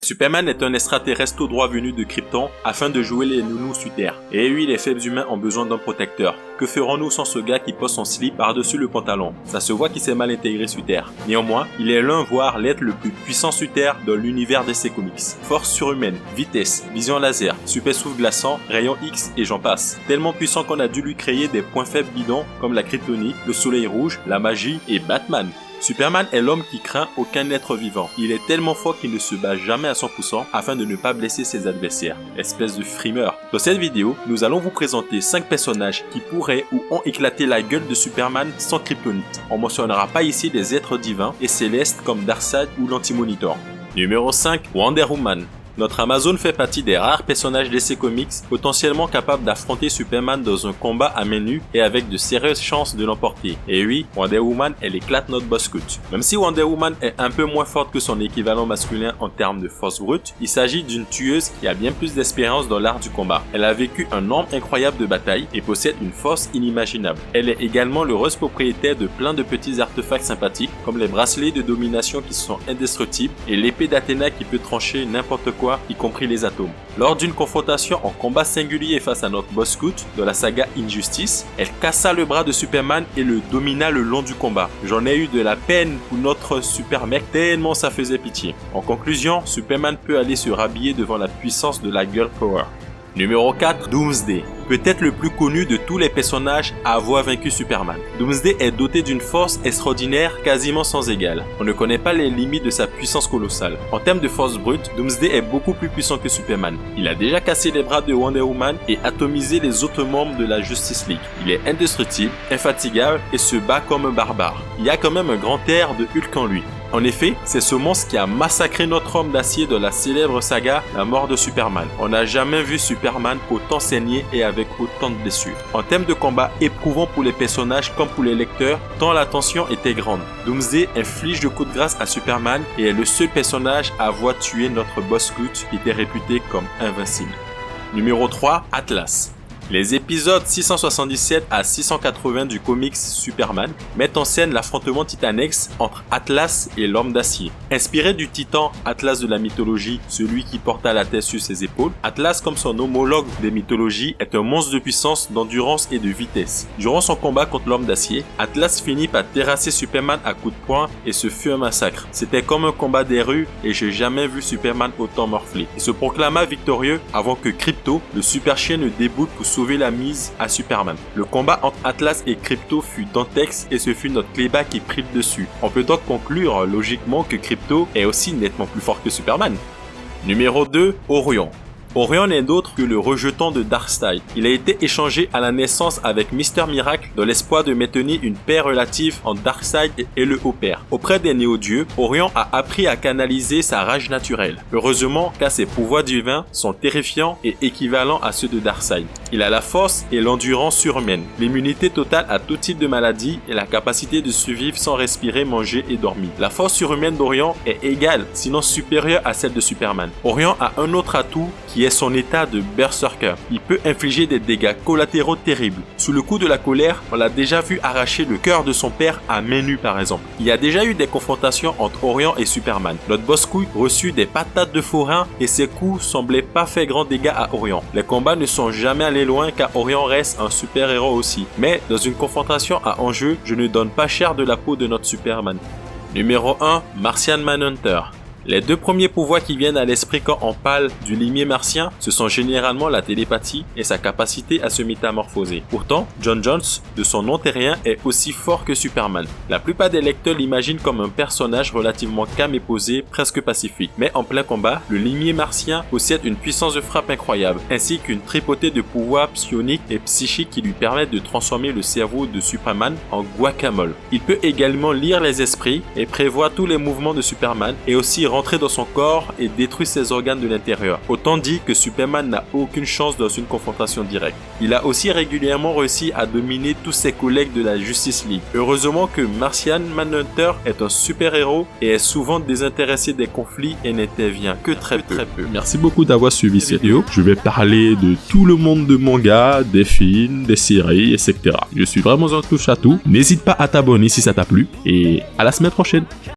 Superman est un extraterrestre tout droit venu de Krypton afin de jouer les nounous sur Terre. Et oui, les faibles humains ont besoin d'un protecteur. Que ferons-nous sans ce gars qui pose son slip par-dessus le pantalon? Ça se voit qu'il s'est mal intégré sur Terre. Néanmoins, il est l'un voire l'être le plus puissant sur Terre dans l'univers DC Comics. Force surhumaine, vitesse, vision laser, super souffle glaçant, rayon X et j'en passe. Tellement puissant qu'on a dû lui créer des points faibles bidons comme la kryptonite, le soleil rouge, la magie et Batman. Superman est l'homme qui craint aucun être vivant. Il est tellement fort qu'il ne se bat jamais à 100% afin de ne pas blesser ses adversaires. Espèce de frimeur. Dans cette vidéo, nous allons vous présenter 5 personnages qui pourraient ou ont éclaté la gueule de Superman sans kryptonite. On mentionnera pas ici des êtres divins et célestes comme Darkseid ou l'Anti-Monitor. Numéro 5, Wonder Woman. Notre Amazon fait partie des rares personnages DC Comics potentiellement capables d'affronter Superman dans un combat à main nue et avec de sérieuses chances de l'emporter. Et oui, Wonder Woman, elle éclate notre boss scout. Même si Wonder Woman est un peu moins forte que son équivalent masculin en termes de force brute, il s'agit d'une tueuse qui a bien plus d'expérience dans l'art du combat. Elle a vécu un nombre incroyable de batailles et possède une force inimaginable. Elle est également l'heureuse propriétaire de plein de petits artefacts sympathiques comme les bracelets de domination qui sont indestructibles et l'épée d'Athéna qui peut trancher n'importe quoi, y compris les atomes. Lors d'une confrontation en combat singulier face à notre boss scout de la saga Injustice, elle cassa le bras de Superman et le domina le long du combat. J'en ai eu de la peine pour notre super mec tellement ça faisait pitié. En conclusion, Superman peut aller se rhabiller devant la puissance de la Girl Power. Numéro 4, Doomsday. Peut-être le plus connu de tous les personnages à avoir vaincu Superman. Doomsday est doté d'une force extraordinaire quasiment sans égale. On ne connaît pas les limites de sa puissance colossale. En termes de force brute, Doomsday est beaucoup plus puissant que Superman. Il a déjà cassé les bras de Wonder Woman et atomisé les autres membres de la Justice League. Il est indestructible, infatigable et se bat comme un barbare. Il y a quand même un grand air de Hulk en lui. En effet, c'est ce monstre qui a massacré notre homme d'acier de la célèbre saga La mort de Superman. On n'a jamais vu Superman autant saigner et avec autant de blessures. En termes de combat éprouvant pour les personnages comme pour les lecteurs, tant la tension était grande. Doomsday inflige de coups de grâce à Superman et est le seul personnage à avoir tué notre boss scout qui était réputé comme invincible. Numéro 3, Atlas. Les épisodes 677 à 680 du comics Superman mettent en scène l'affrontement titanesque entre Atlas et l'homme d'acier. Inspiré du titan Atlas de la mythologie, celui qui porta la terre sur ses épaules, Atlas, comme son homologue des mythologies, est un monstre de puissance, d'endurance et de vitesse. Durant son combat contre l'homme d'acier, Atlas finit par terrasser Superman à coups de poing et ce fut un massacre. C'était comme un combat des rues et j'ai jamais vu Superman autant morflé. Il se proclama victorieux avant que Krypto, le super chien, ne déboute pour sauver la mise à Superman. Le combat entre Atlas et Krypto fut dantesque et ce fut notre Cléba qui prit le dessus. On peut donc conclure logiquement que Krypto est aussi nettement plus fort que Superman. Numéro 2, Orion. Orion n'est d'autre que le rejeton de Darkseid. Il a été échangé à la naissance avec Mister Miracle dans l'espoir de maintenir une paix relative entre Darkseid et le Haut-Père. Auprès des néo-dieux, Orion a appris à canaliser sa rage naturelle. Heureusement, car ses pouvoirs divins sont terrifiants et équivalents à ceux de Darkseid. Il a la force et l'endurance surhumaine, l'immunité totale à tout type de maladie et la capacité de survivre sans respirer, manger et dormir. La force surhumaine d'Orion est égale, sinon supérieure à celle de Superman. Orion a un autre atout qui est son état de berserker. Il peut infliger des dégâts collatéraux terribles. Sous le coup de la colère, on l'a déjà vu arracher le cœur de son père à main nue par exemple. Il y a déjà eu des confrontations entre Orion et Superman. Notre boss scout reçut des patates de forain et ses coups semblaient pas faire grand dégât à Orion. Les combats ne sont jamais allés loin car Orion reste un super héros aussi. Mais dans une confrontation à enjeu, je ne donne pas cher de la peau de notre Superman. Numéro 1, Martian Manhunter. Les deux premiers pouvoirs qui viennent à l'esprit quand on parle du limier martien, ce sont généralement la télépathie et sa capacité à se métamorphoser. Pourtant, John Jones, de son nom terrien, est aussi fort que Superman. La plupart des lecteurs l'imaginent comme un personnage relativement calme et posé, presque pacifique. Mais en plein combat, le limier martien possède une puissance de frappe incroyable, ainsi qu'une tripotée de pouvoirs psioniques et psychiques qui lui permettent de transformer le cerveau de Superman en guacamole. Il peut également lire les esprits et prévoir tous les mouvements de Superman et aussi rentrer dans son corps et détruire ses organes de l'intérieur. Autant dit que Superman n'a aucune chance dans une confrontation directe. Il a aussi régulièrement réussi à dominer tous ses collègues de la Justice League. Heureusement que Martian Manhunter est un super-héros et est souvent désintéressé des conflits et n'intervient que très peu. Merci beaucoup d'avoir suivi cette vidéo. Je vais parler de tout le monde de manga, des films, des séries, etc. Je suis vraiment un touche à tout. N'hésite pas à t'abonner si ça t'a plu et à la semaine prochaine.